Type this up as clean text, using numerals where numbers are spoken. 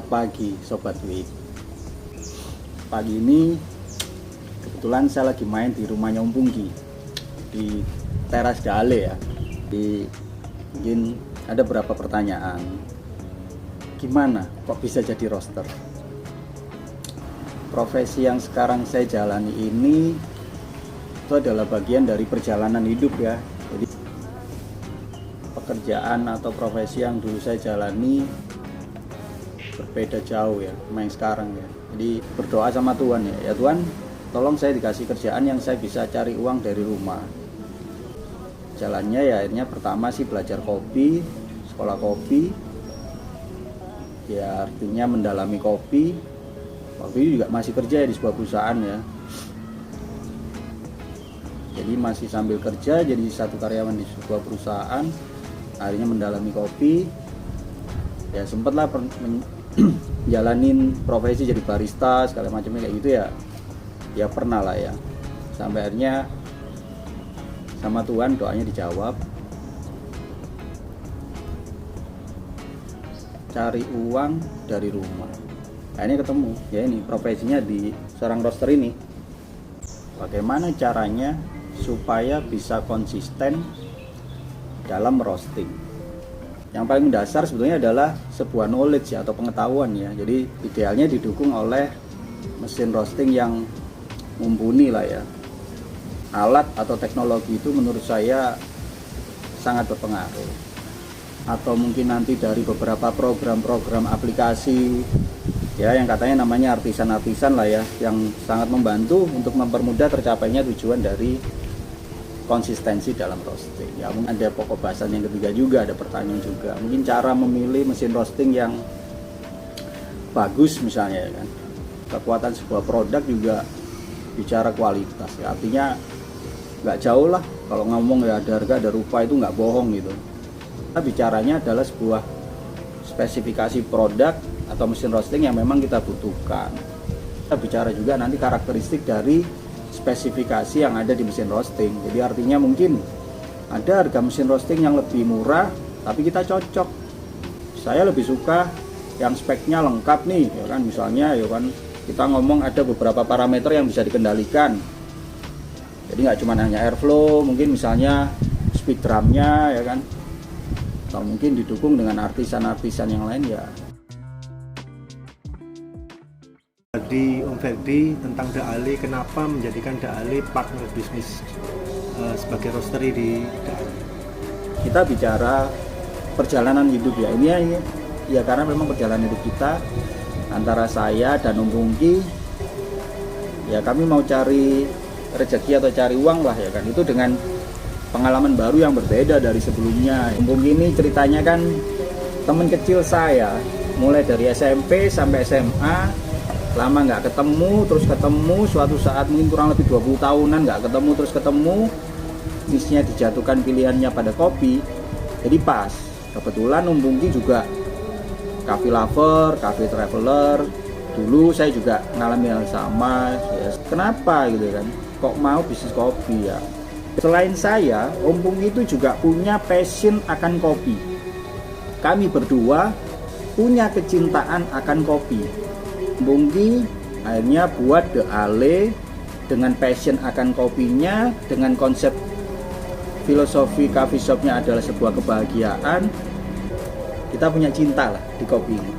Selamat pagi Sobat Wik. Pagi ini kebetulan saya lagi main di rumahnya Om Pungki di teras Dale ya. Mungkin ada beberapa pertanyaan. Gimana kok bisa jadi roaster? Profesi yang sekarang saya jalani ini itu adalah bagian dari perjalanan hidup ya. Jadi pekerjaan atau profesi yang dulu saya jalani berbeda jauh ya sama yang sekarang ya. Jadi berdoa sama Tuhan ya Tuhan, tolong saya dikasih kerjaan yang saya bisa cari uang dari rumah. Jalannya ya akhirnya pertama sih belajar kopi, sekolah kopi ya, artinya mendalami kopi. Waktu itu juga masih kerja di sebuah perusahaan ya, jadi masih sambil kerja jadi satu karyawan di sebuah perusahaan. Akhirnya mendalami kopi ya, sempatlah jalanin profesi jadi barista segala macamnya kayak gitu ya pernah lah ya, sampai akhirnya sama Tuhan doanya dijawab, cari uang dari rumah. Akhirnya ketemu ya, ini profesinya di seorang roaster ini. Bagaimana caranya supaya bisa konsisten dalam roasting? Yang paling dasar sebetulnya adalah sebuah knowledge ya, atau pengetahuan ya. Jadi idealnya didukung oleh mesin roasting yang mumpuni lah ya. Alat atau teknologi itu menurut saya sangat berpengaruh. Atau mungkin nanti dari beberapa program-program aplikasi ya, yang katanya namanya artisan-artisan lah ya, yang sangat membantu untuk mempermudah tercapainya tujuan dari konsistensi dalam roasting ya. Mungkin ada pokok bahasan yang ketiga juga, ada pertanyaan juga, mungkin cara memilih mesin roasting yang bagus misalnya ya kan. Kekuatan sebuah produk juga bicara kualitas ya, artinya nggak jauh lah kalau ngomong ya, ada harga ada rupa, itu nggak bohong gitu. Kita bicaranya adalah sebuah spesifikasi produk atau mesin roasting yang memang kita butuhkan. Kita bicara juga nanti karakteristik dari spesifikasi yang ada di mesin roasting. Jadi artinya mungkin ada harga mesin roasting yang lebih murah tapi kita cocok. Saya lebih suka yang speknya lengkap nih ya kan, misalnya ya kan kita ngomong ada beberapa parameter yang bisa dikendalikan. Jadi nggak cuma hanya airflow, mungkin misalnya speed drumnya ya kan, atau mungkin didukung dengan artisan-artisan yang lain ya. Tadi Om Ferdi tentang Dale, kenapa menjadikan Dale partner bisnis sebagai roastery di Dale? Kita bicara perjalanan hidup ya, ini ya karena memang perjalanan hidup kita antara saya dan Om Pungki ya, kami mau cari rezeki atau cari uang lah ya kan, itu dengan pengalaman baru yang berbeda dari sebelumnya. Om Pungki ini ceritanya kan teman kecil saya, mulai dari SMP sampai SMA, lama nggak ketemu, terus ketemu suatu saat mungkin kurang lebih 20 tahunan nggak ketemu, terus ketemu, bisnisnya dijatuhkan pilihannya pada kopi. Jadi pas kebetulan Om Pungki juga coffee lover, coffee traveler. Dulu saya juga ngalami hal sama ya. Kenapa gitu kan, kok mau bisnis kopi ya? Selain saya, Om Pungki itu juga punya passion akan kopi. Kami berdua punya kecintaan akan kopi. Pungki akhirnya buat Dale dengan passion akan kopinya, dengan konsep filosofi coffee shopnya adalah sebuah kebahagiaan. Kita punya cinta lah di kopi ini.